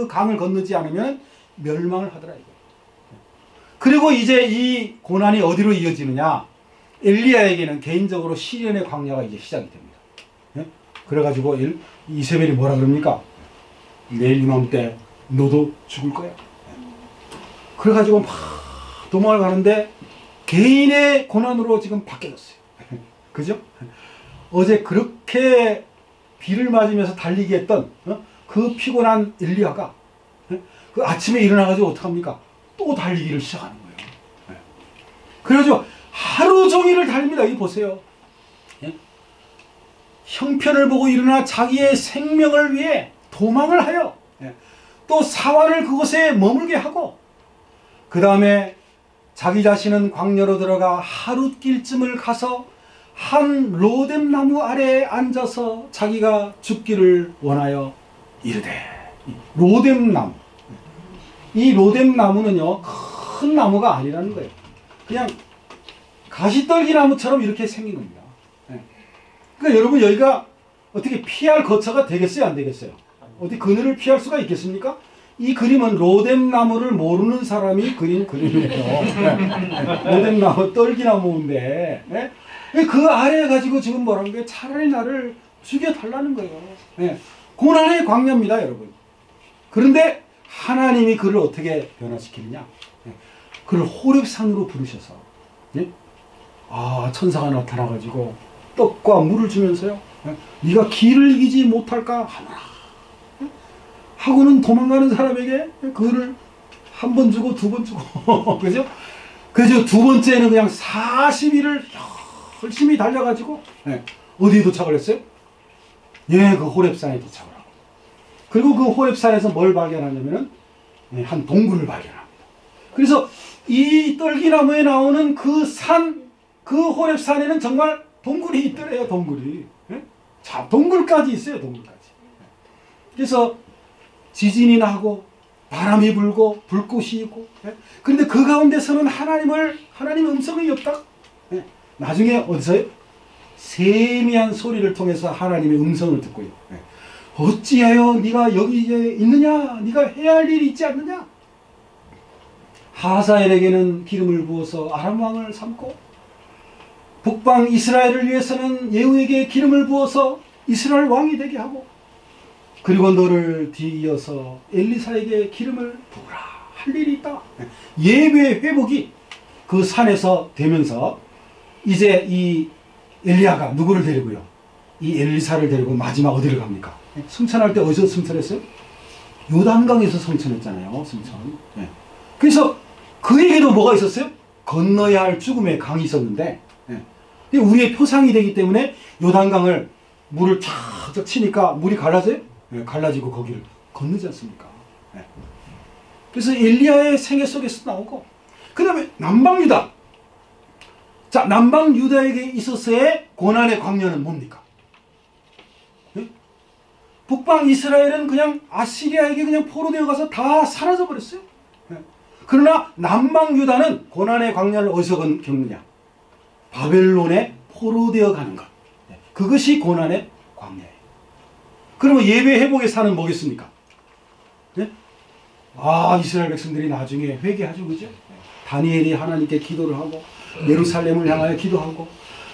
강을 건너지 않으면 멸망을 하더라 이거. 그리고 이제 이 고난이 어디로 이어지느냐? 엘리야에게는 개인적으로 시련의 광야가 이제 시작이 됩니다. 예? 그래가지고 이세벨이 뭐라 그럽니까? 내일 이맘때 너도 죽을 거야. 그래가지고 막 도망을 가는데 개인의 고난으로 지금 바뀌어졌어요. 그죠? 어제 그렇게 비를 맞으면서 달리기 했던 그 피곤한 엘리야가 그 아침에 일어나가지고 어떡합니까? 또 달리기를 시작하는 거예요. 그래가지고 하루 종일을 달립니다. 이 보세요. 형편을 보고 일어나 자기의 생명을 위해 도망을 하여 또 사활을 그곳에 머물게 하고 그 다음에 자기 자신은 광야로 들어가 하룻길쯤을 가서 한 로뎀나무 아래에 앉아서 자기가 죽기를 원하여 이르되. 로뎀나무, 이 로뎀나무는요 큰 나무가 아니라는 거예요. 그냥 가시떨기나무처럼 이렇게 생긴 겁니다. 그러니까 여러분 여기가 어떻게 피할 거처가 되겠어요 안 되겠어요? 어디 그늘을 피할 수가 있겠습니까? 이 그림은 로뎀나무를 모르는 사람이 그린 그림이에요. 로뎀나무 떨기나무인데 그 아래에 가지고 지금 뭐라는 거예요? 차라리 나를 죽여달라는 거예요. 고난의 광야입니다 여러분. 그런데 하나님이 그를 어떻게 변화시키느냐? 그를 호렙산으로 부르셔서 천사가 나타나가지고 떡과 물을 주면서요 네가 길을 이기지 못할까 하노라 하고는 도망가는 사람에게 그를 한 번 주고 두 번 주고 그죠? 그래서 두 번째는 그냥 40일을 열심히 달려가지고 어디에 도착을 했어요? 그 호렙산에 도착을 하고 그리고 그 호렙산에서 뭘 발견하냐면은 한 동굴을 발견합니다. 그래서 이 떨기나무에 나오는 그 호렙산에는 정말 동굴이 있더래요. 동굴이. 자, 동굴까지 있어요. 동굴까지. 그래서 지진이 나고 바람이 불고 불꽃이 있고 그런데 그 가운데서는 하나님의 음성이 없다. 나중에 어디서요? 세미한 소리를 통해서 하나님의 음성을 듣고요. 어찌하여 네가 여기에 있느냐? 네가 해야 할 일이 있지 않느냐? 하사엘에게는 기름을 부어서 아람 왕을 삼고 북방 이스라엘을 위해서는 예후에게 기름을 부어서 이스라엘 왕이 되게 하고 그리고 너를 뒤이어서 엘리사에게 기름을 부으라 할 일이 있다. 예배의 회복이 그 산에서 되면서 이제 이 엘리야가 누구를 데리고요? 이 엘리사를 데리고 마지막 어디를 갑니까? 승천할 때 어디서 승천했어요? 요단강에서 승천했잖아요. 승천. 그래서 그에게도 뭐가 있었어요? 건너야 할 죽음의 강이 있었는데 우리의 표상이 되기 때문에 요단강을 물을 쫙 치니까 물이 갈라져요? 갈라지고 거기를 건너지 않습니까? 그래서 엘리야의 생애 속에서 나오고 그 다음에 남방유다. 자, 남방유다에게 있어서의 고난의 광야는 뭡니까? 북방 이스라엘은 그냥 아시리아에게 그냥 포로되어 가서 다 사라져 버렸어요. 그러나 남방유다는 고난의 광야를 어디서 겪느냐? 바벨론에 포로되어 가는 것. 그것이 고난의 광야예요. 그러면 예배 회복의 산은 뭐겠습니까? 이스라엘 백성들이 나중에 회개하죠. 그죠? 다니엘이 하나님께 기도를 하고 예루살렘을 향하여 기도하고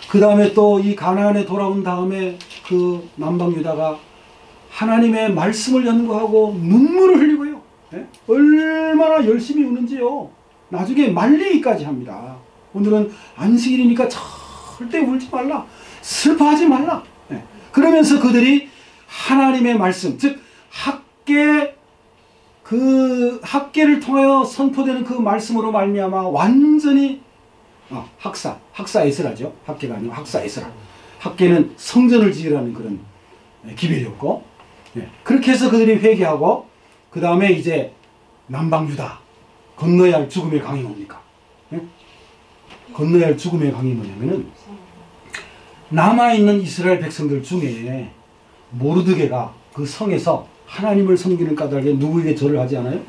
그 다음에 또 이 가나안에 돌아온 다음에 그 남방유다가 하나님의 말씀을 연구하고 눈물을 흘리고요. 얼마나 열심히 우는지요. 나중에 말리기까지 합니다. 오늘은 안식일이니까 절대 울지 말라. 슬퍼하지 말라. 그러면서 그들이 하나님의 말씀, 즉 학계를 통하여 선포되는 그 말씀으로 말미암아 완전히 학사 에스라죠. 학계가 아니고 학사 에스라. 학계는 성전을 지으라는 그런 기별이었고 그렇게 해서 그들이 회개하고 그 다음에 이제 남방유다 건너야 할 죽음의 강이 뭡니까? 건너야 할 죽음의 강이 뭐냐면은 남아있는 이스라엘 백성들 중에 모르드게가 그 성에서 하나님을 섬기는 까닭에 누구에게 절을 하지 않아요?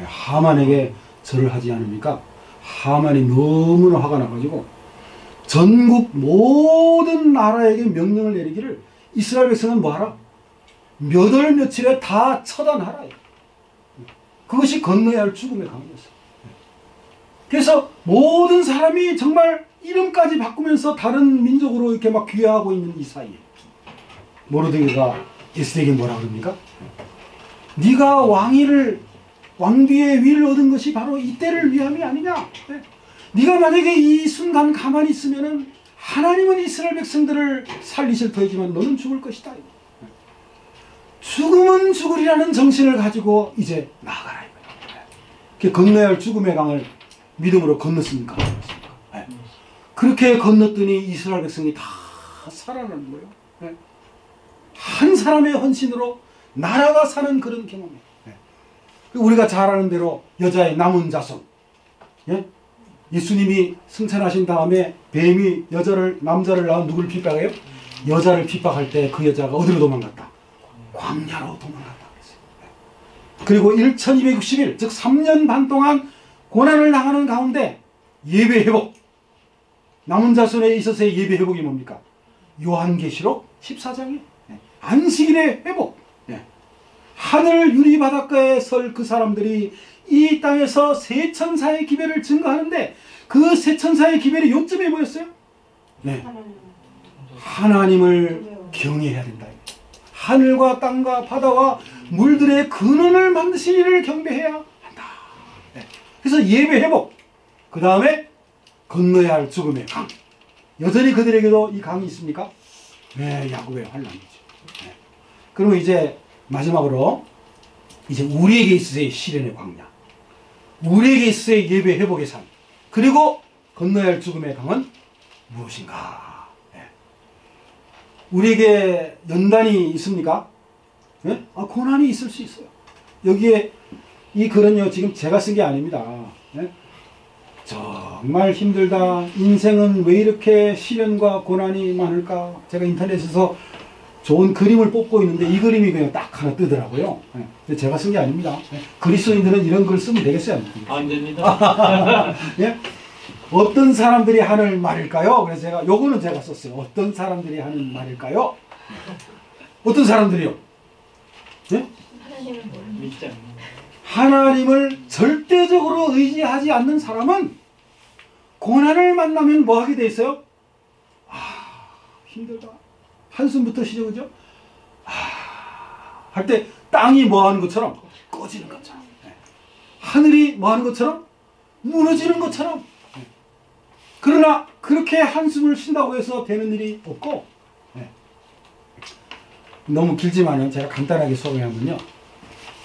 하만에게 절을 하지 않습니까? 하만이 너무나 화가 나가지고 전국 모든 나라에게 명령을 내리기를 이스라엘 백성은 뭐하라? 몇 월 며칠에 다 처단하라. 그것이 건너야 할 죽음의 강이었어요. 그래서 모든 사람이 정말 이름까지 바꾸면서 다른 민족으로 이렇게 막 귀화하고 있는 이 사이에 모르드게가 에스더에게 뭐라 그럽니까? 네가 왕비의 위를 얻은 것이 바로 이때를 위함이 아니냐? 네가 만약에 이 순간 가만히 있으면은 하나님은 이스라엘 백성들을 살리실 터이지만 너는 죽을 것이다. 죽음은 죽으리라는 정신을 가지고 이제 나아가라 이거예요. 건너야 할 죽음의 강을 믿음으로 건넜습니까? 그렇게 건넜더니 이스라엘 백성이 다 살아나는 거예요. 한 사람의 헌신으로 나라가 사는 그런 경험이에요. 우리가 잘 아는 대로 여자의 남은 자손. 예수님이 승천하신 다음에 뱀이 남자를 낳은 누구를 핍박해요? 여자를 핍박할 때 그 여자가 어디로 도망갔다? 광야로 도망갔다 그랬어요. 그리고 1260일, 즉 3년 반 동안 고난을 당하는 가운데 예배 회복. 남은 자손에 있어서의 예배 회복이 뭡니까? 요한계시록 14장이에요. 안식일의 회복. 하늘 유리 바닷가에 설 그 사람들이 이 땅에서 세 천사의 기별을 증거하는데 그 세 천사의 기별의 요점이 뭐였어요? 하나님을 경외해야 된다. 하늘과 땅과 바다와 물들의 근원을 만드신 이를 경배해야 한다. 그래서 예배 회복. 그 다음에 건너야 할 죽음의 강. 여전히 그들에게도 이 강이 있습니까? 네, 야곱의 환란이죠. 그러면 이제 마지막으로 이제 우리에게 있어서의 시련의 광야, 우리에게 있어서의 예배 회복의 삶, 그리고 건너야 할 죽음의 강은 무엇인가? 우리에게 연단이 있습니까? 고난이 있을 수 있어요. 여기에 이 글은요 지금 제가 쓴 게 아닙니다. 정말 힘들다. 인생은 왜 이렇게 시련과 고난이 많을까? 제가 인터넷에서 좋은 그림을 뽑고 있는데 이 그림이 그냥 딱 하나 뜨더라고요. 근데 제가 쓴 게 아닙니다. 그리스도인들은 이런 글 쓰면 되겠어요? 안 됩니다. 예? 어떤 사람들이 하는 말일까요? 그래서 요거는 제가 썼어요. 어떤 사람들이 하는 말일까요? 어떤 사람들이요? 예? 하나님을 절대적으로 의지하지 않는 사람은 고난을 만나면 뭐 하게 돼 있어요? 힘들다. 한숨부터 시작, 그죠? 할 때 땅이 뭐 하는 것처럼 꺼지는 것처럼, 하늘이 뭐 하는 것처럼 무너지는 것처럼. 그러나 그렇게 한숨을 쉰다고 해서 되는 일이 없고, 너무 길지만은 제가 간단하게 소개하면요,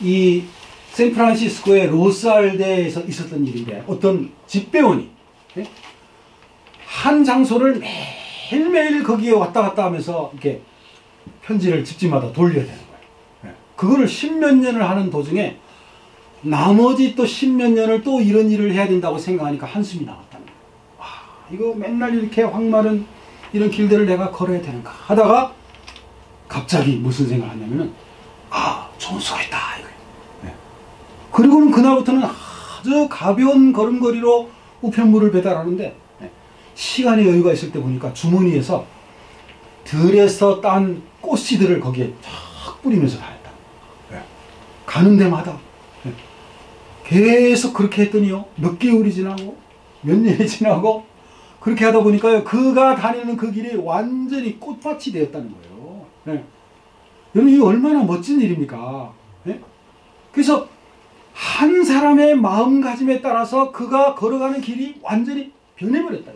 이 샌프란시스코의 로스알데에서 있었던 일인데 어떤 집배원이 한 장소를 매일매일 거기에 왔다 갔다 하면서 이렇게 편지를 집집마다 돌려야 되는 거예요. 그거를 10몇 년을 하는 도중에 나머지 또 10몇 년을 또 이런 일을 해야 된다고 생각하니까 한숨이 나왔다는 거예요. 이거 맨날 이렇게 황마른 이런 길들을 내가 걸어야 되는가 하다가 갑자기 무슨 생각을 하냐면은 좋은 수고했다 이거예요. 그리고는 그날부터는 아주 가벼운 걸음걸이로 우편물을 배달하는데 시간의 여유가 있을 때 보니까 주머니에서 들에서 딴 꽃씨들을 거기에 쫙 뿌리면서 다녔다. 가는 데마다 계속 그렇게 했더니요 몇 개월이 지나고 몇 년이 지나고 그렇게 하다 보니까요 그가 다니는 그 길이 완전히 꽃밭이 되었다는 거예요. 여러분 이게 얼마나 멋진 일입니까? 그래서 한 사람의 마음가짐에 따라서 그가 걸어가는 길이 완전히 변해버렸다.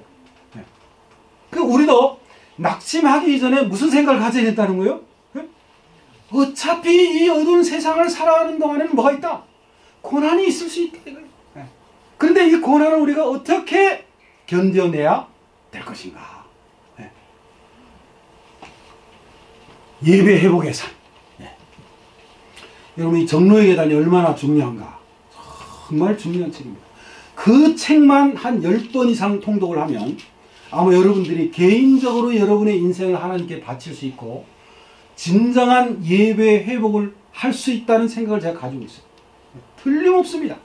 우리도 낙심하기 이전에 무슨 생각을 가져야 된다는 거예요? 어차피 이 어두운 세상을 살아가는 동안에는 뭐가 있다? 고난이 있을 수 있다. 그런데 이 고난을 우리가 어떻게 견뎌내야 될 것인가? 예배 회복의 삶. 여러분 이 정로의 계단이 얼마나 중요한가? 정말 중요한 책입니다. 그 책만 한 10번 이상 통독을 하면 아마 여러분들이 개인적으로 여러분의 인생을 하나님께 바칠 수 있고 진정한 예배 회복을 할 수 있다는 생각을 제가 가지고 있어요. 틀림없습니다.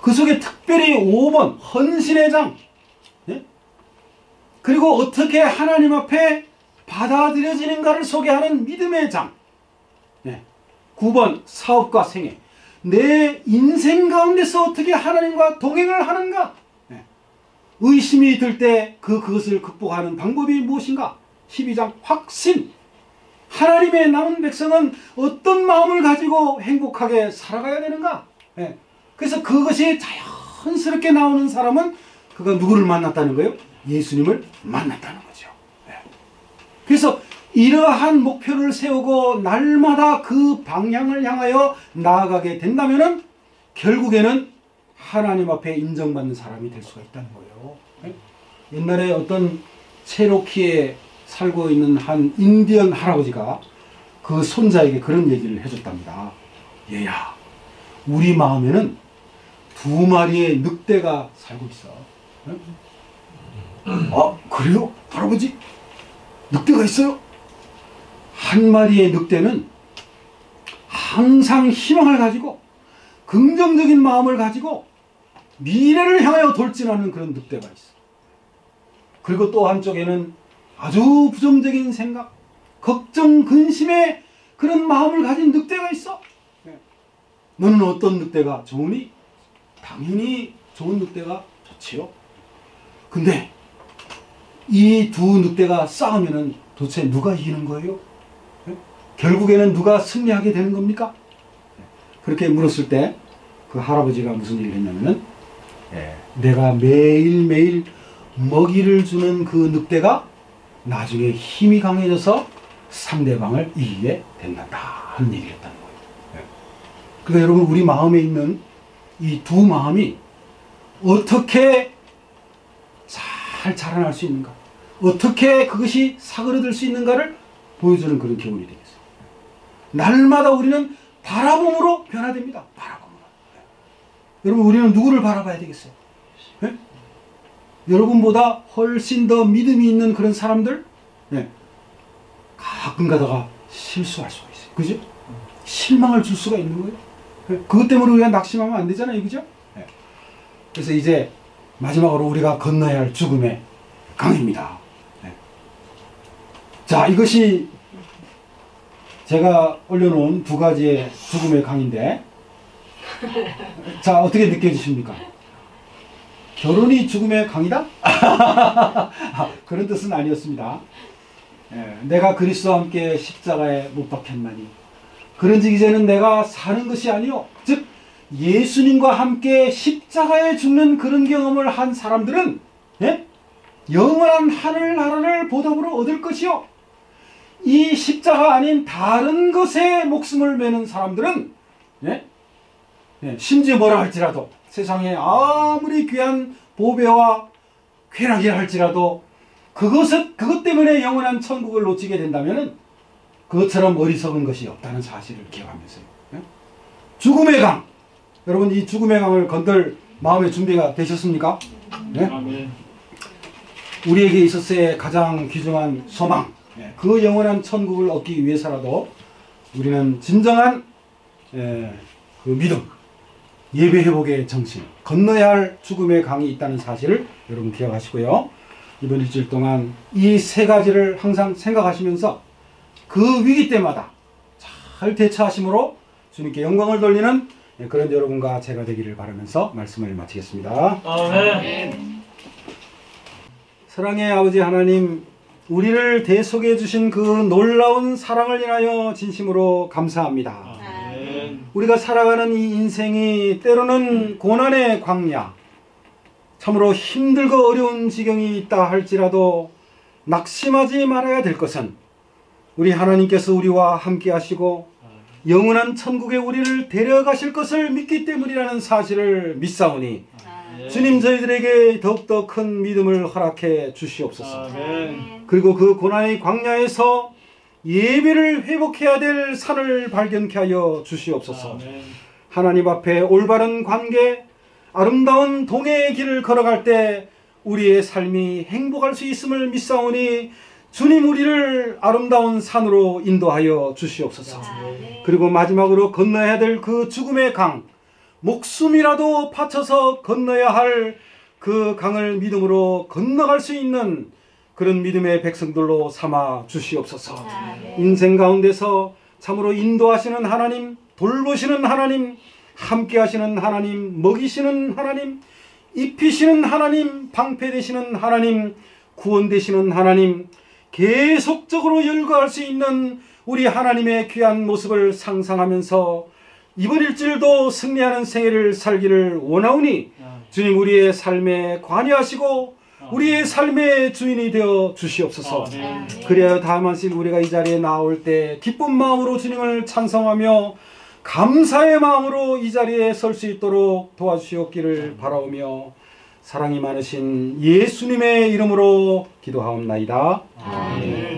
그 속에 특별히 5번 헌신의 장, 그리고 어떻게 하나님 앞에 받아들여지는가를 소개하는 믿음의 장, 9번 사업과 생애, 내 인생 가운데서 어떻게 하나님과 동행을 하는가, 의심이 들 때 그것을 극복하는 방법이 무엇인가, 12장 확신, 하나님의 남은 백성은 어떤 마음을 가지고 행복하게 살아가야 되는가. 그래서 그것이 자연스럽게 나오는 사람은 그가 누구를 만났다는 거예요? 예수님을 만났다는 거죠. 그래서 이러한 목표를 세우고 날마다 그 방향을 향하여 나아가게 된다면 결국에는 하나님 앞에 인정받는 사람이 될 수가 있다는 거예요. 옛날에 어떤 체로키에 살고 있는 한 인디언 할아버지가 그 손자에게 그런 얘기를 해줬답니다. 얘야, 우리 마음에는 2마리의 늑대가 살고 있어. 그래요? 할아버지? 늑대가 있어요? 한 마리의 늑대는 항상 희망을 가지고 긍정적인 마음을 가지고 미래를 향하여 돌진하는 그런 늑대가 있어. 그리고 또 한쪽에는 아주 부정적인 생각, 걱정, 근심의 그런 마음을 가진 늑대가 있어. 너는 어떤 늑대가 좋으니? 당연히 좋은 늑대가 좋지요. 근데 이 두 늑대가 싸우면은 도대체 누가 이기는 거예요? 결국에는 누가 승리하게 되는 겁니까? 그렇게 물었을 때 그 할아버지가 무슨 얘기를 했냐면은, 내가 매일매일 먹이를 주는 그 늑대가 나중에 힘이 강해져서 상대방을 이기게 된단다 하는 얘기를 했다는 거예요. 그러니까 여러분, 우리 마음에 있는 이 두 마음이 어떻게 잘 자라날 수 있는가, 어떻게 그것이 사그러들 수 있는가를 보여주는 그런 교훈이 되겠어요. 날마다 우리는 바라봄으로 변화됩니다. 바라봄으로. 여러분, 우리는 누구를 바라봐야 되겠어요? 여러분보다 훨씬 더 믿음이 있는 그런 사람들, 가끔 가다가 실수할 수가 있어요. 그죠? 실망을 줄 수가 있는 거예요. 그것 때문에 우리가 낙심하면 안 되잖아요. 그죠? 그래서 이제 마지막으로 우리가 건너야 할 죽음의 강입니다. 자, 이것이 제가 올려놓은 2가지의 죽음의 강인데, 자, 어떻게 느껴지십니까? 결혼이 죽음의 강이다? 그런 뜻은 아니었습니다. 내가 그리스도와 함께 십자가에 못 박혔나니 그런즉 이제는 내가 사는 것이 아니요 즉 예수님과 함께 십자가에 죽는 그런 경험을 한 사람들은 영원한 하늘나라를 보답으로 얻을 것이요, 이 십자가 아닌 다른 것에 목숨을 매는 사람들은 심지어 뭐라 할지라도, 세상에 아무리 귀한 보배와 쾌락이라 할지라도 그것 때문에 영원한 천국을 놓치게 된다면 그것처럼 어리석은 것이 없다는 사실을 기억하면서요. 죽음의 강, 여러분, 이 죽음의 강을 건들 마음의 준비가 되셨습니까? 우리에게 있어서의 가장 귀중한 소망, 그 영원한 천국을 얻기 위해서라도 우리는 진정한 그 믿음, 예배회복의 정신, 건너야 할 죽음의 강이 있다는 사실을 여러분 기억하시고요. 이번 일주일 동안 이 3가지를 항상 생각하시면서 그 위기 때마다 잘 대처하심으로 주님께 영광을 돌리는 그런 여러분과 제가 되기를 바라면서 말씀을 마치겠습니다. 아멘. 사랑의 아버지 하나님, 우리를 대속해 주신 그 놀라운 사랑을 인하여 진심으로 감사합니다. 우리가 살아가는 이 인생이 때로는 고난의 광야, 참으로 힘들고 어려운 지경이 있다 할지라도 낙심하지 말아야 될 것은 우리 하나님께서 우리와 함께 하시고 영원한 천국에 우리를 데려가실 것을 믿기 때문이라는 사실을 믿사오니 주님, 저희들에게 더욱더 큰 믿음을 허락해 주시옵소서. 그리고 그 고난의 광야에서 예배를 회복해야 될 산을 발견케 하여 주시옵소서. 하나님 앞에 올바른 관계, 아름다운 동행의 길을 걸어갈 때 우리의 삶이 행복할 수 있음을 믿사오니 주님 우리를 아름다운 산으로 인도하여 주시옵소서. 아멘. 그리고 마지막으로 건너야 될 그 죽음의 강, 목숨이라도 바쳐서 건너야 할 그 강을 믿음으로 건너갈 수 있는 그런 믿음의 백성들로 삼아 주시옵소서. 아멘. 인생 가운데서 참으로 인도하시는 하나님, 돌보시는 하나님, 함께 하시는 하나님, 먹이시는 하나님, 입히시는 하나님, 방패되시는 하나님, 구원되시는 하나님, 계속적으로 열거할 수 있는 우리 하나님의 귀한 모습을 상상하면서 이번 일주일도 승리하는 생애를 살기를 원하오니 주님 우리의 삶에 관여하시고 우리의 삶의 주인이 되어 주시옵소서. 아멘. 그래야 다음 한씩 우리가 이 자리에 나올 때 기쁜 마음으로 주님을 찬송하며 감사의 마음으로 이 자리에 설 수 있도록 도와주시옵기를 바라오며 사랑이 많으신 예수님의 이름으로 기도하옵나이다. 아멘.